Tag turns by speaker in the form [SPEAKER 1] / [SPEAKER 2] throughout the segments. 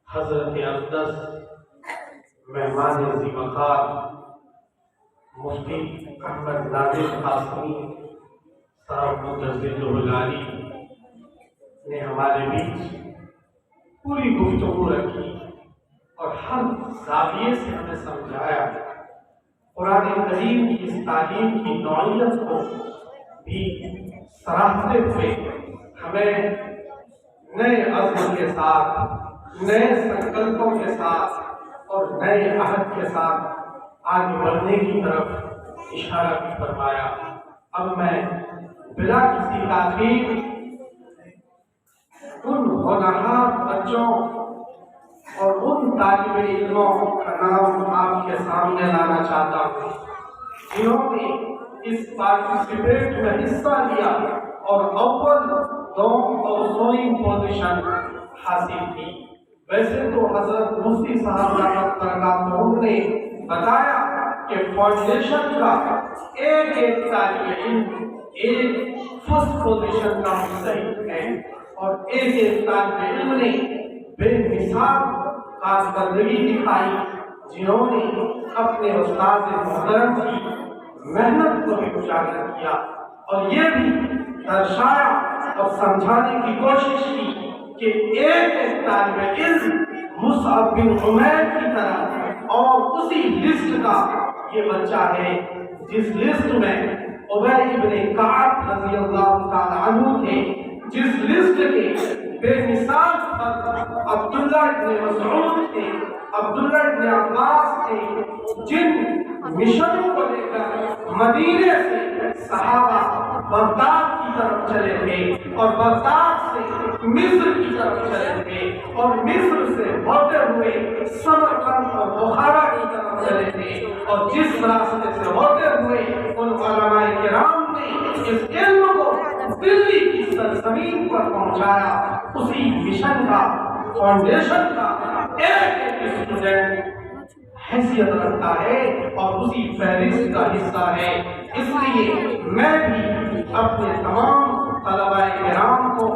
[SPEAKER 1] حضرت اقدس مہمان عزیز وقار مفتی احمد نادر قاسمی صاحب متجدد العالی نے ہمارے بیچ پوری گفتگو رکھی اور ہر زاویے سے ہمیں سمجھایا، قرآن کریم کی اس تعلیم کی نوعیت کو بھی سراہتے ہوئے ہمیں نئے عزم کے ساتھ، نئے سنکلپوں کے ساتھ اور نئے عہد کے ساتھ آگے بڑھنے کی طرف اشارہ بھی فرمایا۔ اب میں بلا کسی تاخیر ان ہونہار بچوں اور ان طالب علموں کا نام آپ کے سامنے لانا چاہتا ہوں جنہوں نے اس پارٹیسپیٹ میں حصہ لیا اور اول، دوم اور سوئنگ پوزیشن حاصل کی۔ ویسے تو حضرت مفتی صاحب رحمۃ اللہ نے بتایا کہ فاؤنڈیشن کا ایک طالب علم ایک فرسٹ پوزیشن کا مستحق ہے اور ایک طالب علم نے بے مثال کارکردگی دکھائی جنہوں نے اپنے استاد محترم کی محنت کو بھی اجاگر کیا اور یہ بھی درشایا اور سمجھانے کی کوشش کی کہ ایک طالب علم مصعب بن عمیر کی طرح اور اسی لسٹ کا یہ بچہ ہے جس لسٹ میں ابی ابن کعب رضی اللہ تعالی عنہ تھے، جس لسٹ کے بے مثال عبداللہ ابن مسعود تھے، عبداللہ ابن عباس تھے، جن مشنوں کو لے کر مدینے سے صحابہ بغداد کی طرف چلے تھے اور بغداد سے مصر کی طرف چلے تھے اور مصر سے ہوتے ہوئے سمرقند اور بخارا کی طرف چلے تھے، اور جس راستے سے ہوتے ہوئے ان علماء کرام نے اس علم کو دلی کی سرزمین پر پہنچایا، اسی مشن کا، فاؤنڈیشن کا ایک اسٹوڈنٹ حیثیت رکھتا ہے اور اسی فہرست کا حصہ ہے۔ اس لیے میں بھی اپنے تمام طلباء کرام کو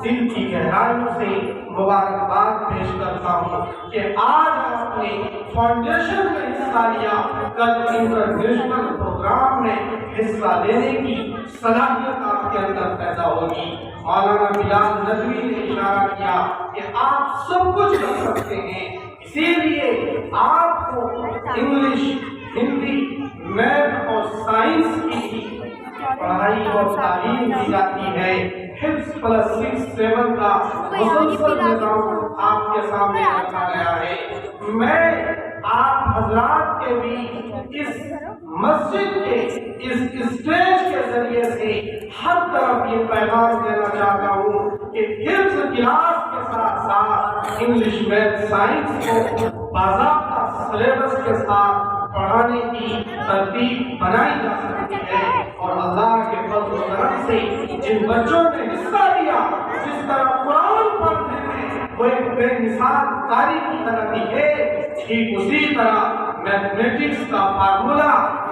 [SPEAKER 1] دل کی گہرائیوں سے مبارکباد پیش کرتا ہوں کہ آج آپ نے فاؤنڈیشن میں حصہ لیا، کل انٹرنیشنل پروگرام میں حصہ لینے کی صلاحیت آپ کے اندر پیدا ہوگی۔ مولانا بلال ندوی نے اشارہ کیا کہ آپ سب کچھ کر سکتے ہیں، اسی لیے آپ کو انگلش، ہندی، میتھ اور سائنس کی پڑھائی اور تعلیم دی جاتی ہے۔ حفظ پلس 6 7 کا مسلسل نظام آپ کے سامنے رکھا گیا ہے۔ میں آپ حضرات کے بھی اس مسجد کے اس اسٹیج کے ذریعے سے ہر طرف یہ پیغام دینا چاہتا ہوں کہ حفظ کلاس کے ساتھ ساتھ انگلش، میتھ، سائنس کو باضابطہ سلیبس کے ساتھ پڑھانے کی ترتیب بنائی جا سکتی ہے، اور اللہ کے فضل و کرم سے جن بچوں نے حصہ لیا، جس طرح قرآن پڑھنے میں وہ ایک بے مثال قاری کی طرح بھی ہے، ٹھیک اسی طرح میتھمیٹکس کا فارمولا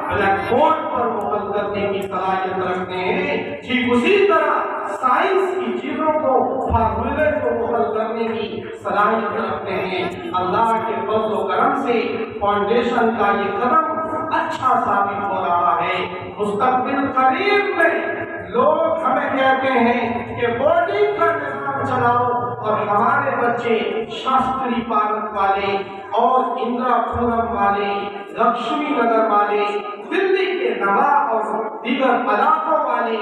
[SPEAKER 1] بلیک بورڈ پر وہ حل کرنے کی صلاحیت رکھتے ہیں، ٹھیک اسی طرح سائنس کی چیزوں کو، فارمولے کو حل کرنے کی صلاحیت رکھتے ہیں۔ اللہ کے فضل و کرم سے فاؤنڈیشن کا یہ قدم اچھا ثابت ہو رہا ہے۔ مستقبل قریب میں لوگ ہمیں کہتے ہیں کہ بورڈنگ کا نظام چلاؤ، اور ہمارے بچے شاستری پارک والے اور اندرا پورم والے، لکشمی نگر والے، دلی کے نواب اور دیگر علاقوں والے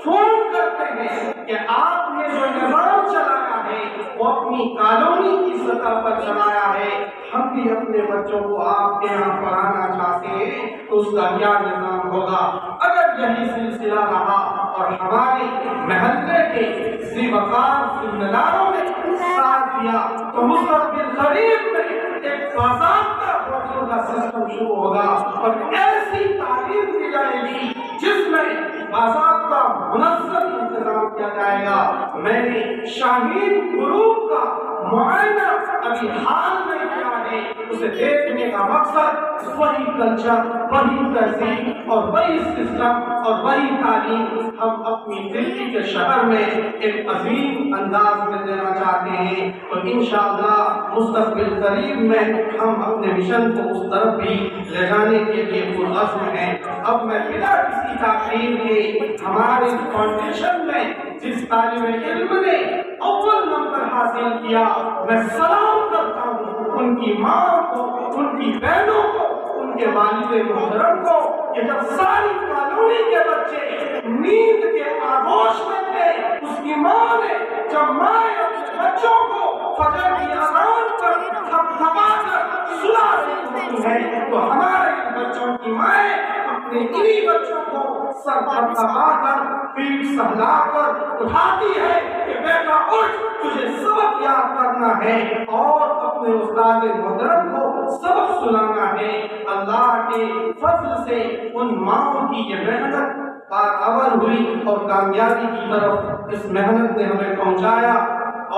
[SPEAKER 1] فون کرتے ہیں کہ آپ نے جو نظام چلایا ہے وہ اپنی کالونی کی سطح پر چلایا ہے، ہم بھی اپنے بچوں کو آپ کے یہاں پڑھانا چاہتے ہیں، تو اس کا کیا نظام ہوگا؟ اگر یہی سلسلہ رہا اور ہمارے محلے کے ذی وقار ذمہ نے ساتھ دیا تو مستقبل قریب میں ایک باضابطہ بورڈنگ کا سسٹم شروع ہوگا اور ایسی تعلیم دی جائے گی جس میں باضابطہ منظم انتظام کیا جائے گا۔ میں نے شاہین گروپ کا معائنہ ابھی حال میں کیا ہے ہے اسے دیکھنے کا مقصد وہی کلچر، وہی تہذیب اور وہی سسٹم اور وہی تعلیم ہم اپنی دلی کے شہر میں ایک عظیم انداز میں دینا چاہتے ہیں۔ تو انشاءاللہ مستقبل قریب میں ہم اپنے مشن کو اس طرف بھی لے جانے کے لیے پرعزم ہیں۔ اب میں بلا کسی تاخیر کے ہمارے فاؤنڈیشن میں جس طالب علم نے اول نمبر حاصل کیا، میں سلام کرتا ہوں ان کی ماں کو، ان کی بہنوں کو، ان کے والد محترم کو کہ جب ساری کالونی کے بچے نیند کے آغوش میں تھے، اس کی ماں نے جب مائیں اپنے بچوں کو فجر کی اذان پر تھپتھپا کر سلا رہی ہوتی ہے، تو ہمارے بچوں کی مائیں اپنے انہی بچوں کو سر تھپتھپا کر پیٹھ سہلا کر اٹھاتی ہے کہ بیٹا اٹھ، تجھے سبق یاد کرنا ہے اور اپنے استاد محترم کو سبق سنانا ہے۔ اللہ کے فضل سے ان ماؤں کی یہ محنت برابر ہوئی اور کامیابی کی طرف اس محنت نے ہمیں پہنچایا،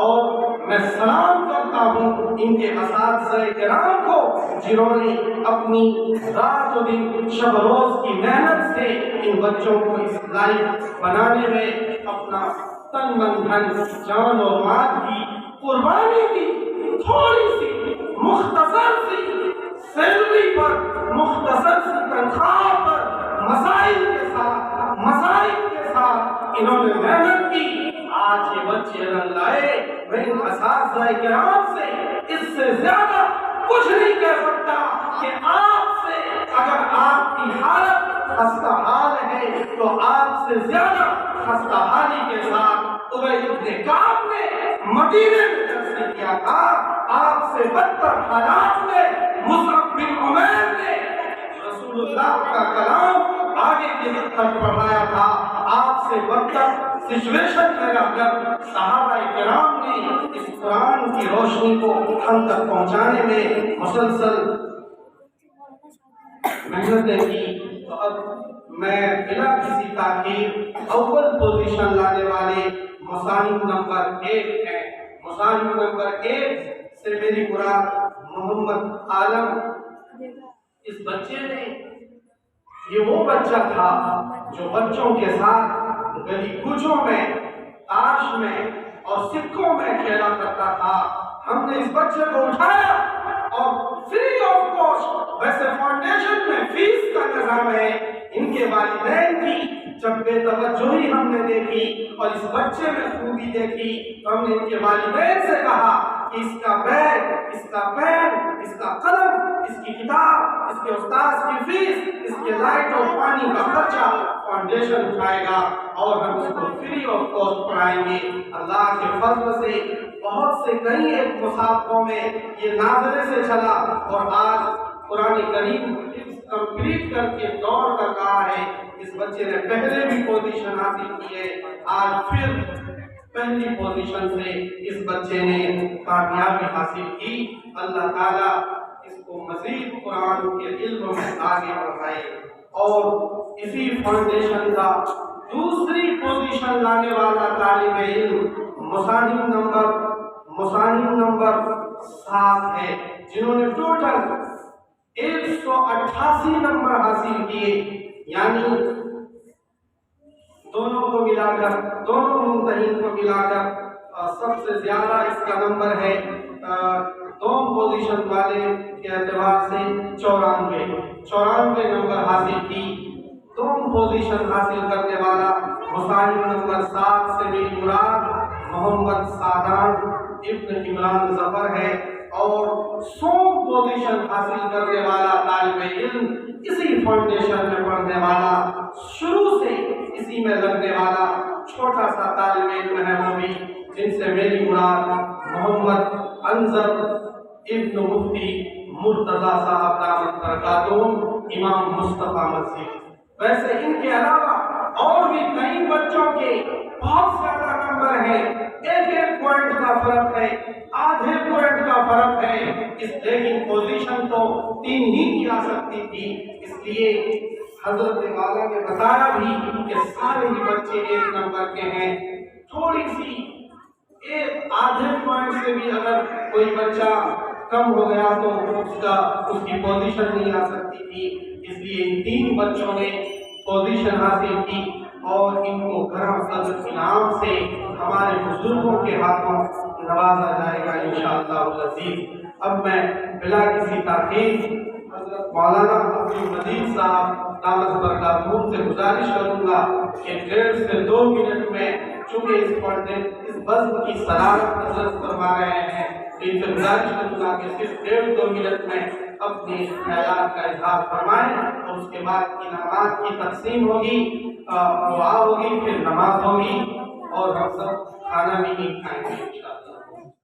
[SPEAKER 1] اور میں سلام کرتا ہوں ان کے اساتذہ کرام کو جنہوں نے اپنی رات و دن شب روز کی محنت سے ان بچوں کو اس لائق بنانے میں اپنا تن من دھن جان اور مال کی قربانی دی۔ تھوڑی سی مختصر سی سیلری پر، مختصر سی تنخواہ پر، مسائل کے ساتھ انہوں نے محنت کی۔ آج یہ بچے رنگ لائے۔ میں ان اساتذہ کرام سے اس سے زیادہ کچھ نہیں کہہ سکتا کہ آپ سے اگر آپ کی حالت خستہ حال ہے تو آپ سے زیادہ خستہ حالی کے ساتھ ابی بن کعب نے مدینے میں درس کیا تھا، آپ سے بدتر حالات میں مصعب بن عمیر نے رسول اللہ کا کلام آگے کی خط پڑھایا تھا، آپ سے بدتر سچویشن میں رہ کر صحابہ کرام نے اس قرآن کی روشنی کو ہم تک پہنچانے میں مسلسل محنتیں کی۔ تو اب میں بلا کسی تاخیر اول پوزیشن لانے والے مصاحب نمبر 1 ہیں۔ مصاحب نمبر 1 سے میری مراد محمد عالم۔ اس بچے نے، یہ وہ بچہ تھا جو بچوں کے ساتھ گلی کوچوں میں، تاش میں اور سکوں میں کھیلا کرتا تھا۔ ہم نے اس بچے کو اٹھایا اور فری آف کاسٹ، ویسے فاؤنڈیشن میں فیس کا نظام ہے، ان کے والدین کی جب بے توجہی ہم نے دیکھی اور اس بچے میں خوبی دیکھی تو ہم نے ان کے والدین سے کہا کہ اس کا بیگ، اس کا پین، اس کا قلم، اس کی کتاب، اس کے استاذ کی فیس، اس کے لائٹ اور پانی کا خرچہ فاؤنڈیشن اٹھائے گا اور ہم اس کو فری آف کاسٹ پڑھائیں گے۔ اللہ کے فضل سے بہت سے کئی ایک مسابقوں میں یہ ناظرے سے چلا اور آج قرآن کریم کمپلیٹ کر کے دور کر رہا ہے۔ اس بچے نے پہلے بھی پوزیشن حاصل کی ہے، آج پھر پہلی پوزیشن سے اس بچے نے کامیابی حاصل کی۔ اللہ تعالیٰ اس کو مزید قرآن کے علم میں آگے بڑھائے۔ اور اسی فاؤنڈیشن کا دوسری پوزیشن لانے والا طالب علم مصاحب نمبر 7 ہے، جنہوں نے ٹوٹل 188 نمبر حاصل کیے، یعنی دونوں کو ملا کر، دونوں ممتحن کو ملا کر سب سے زیادہ اس کا نمبر ہے دوم پوزیشن والے کے اعتبار سے 94 نمبر حاصل کی۔ دوم پوزیشن حاصل کرنے والا مصاحب نمبر 7 سے میری مراد محمد سعدان ابن عمران ظفر ہے، اور سوم پوزیشن حاصل کرنے والا طالب علم، اسی فاؤنڈیشن میں پڑھنے والا، شروع سے اسی میں لگنے والا چھوٹا سا طالب علم ہے، وہ بھی جن سے میری مراد محمد انظر ابن مفتی مرتضی صاحب دامت برکاتہم، امام مصطفیٰ مسجد۔ ویسے ان کے علاوہ اور بھی کئی بچوں کے بہت زیادہ نمبر ہیں، ایک پوائنٹ کا فرق ہے، آدھے پوائنٹ کا فرق ہے، لیکن پوزیشن تو 3 ہی کی آ سکتی تھی۔ اس لیے حضرت والا نے بتایا بھی کہ سارے ہی بچے 1 نمبر کے ہیں۔ تھوڑی سی ایک آدھے پوائنٹ سے بھی اگر کوئی بچہ کم ہو گیا تو اس کی پوزیشن نہیں آ سکتی تھی، اس لیے ان 3 بچوں نے پوزیشن حاصل کی اور ان کو گرم صدر انعام سے ہمارے بزرگوں کے ہاتھوں نوازا جائے گا انشاءاللہ العزیز۔ اب میں بلا کسی تاخیر حضرت مولانا عبد المجید صاحب دامت برکاتہ سے گزارش کروں گا کہ 1.5 سے 2 منٹ میں، چونکہ اس پردے اس بزم کی صدارت حضرت فرما رہے ہیں، ان سے گزارش کروں گا کہ صرف 1.5-2 منٹ میں اپنے خیالات کا اظہار فرمائیں، اور اس کے بعد انعامات کی تقسیم ہوگی، دعا ہوگی، پھر نماز ہوگی اور ہم سب کھانا بھی نہیں کھائیں گے۔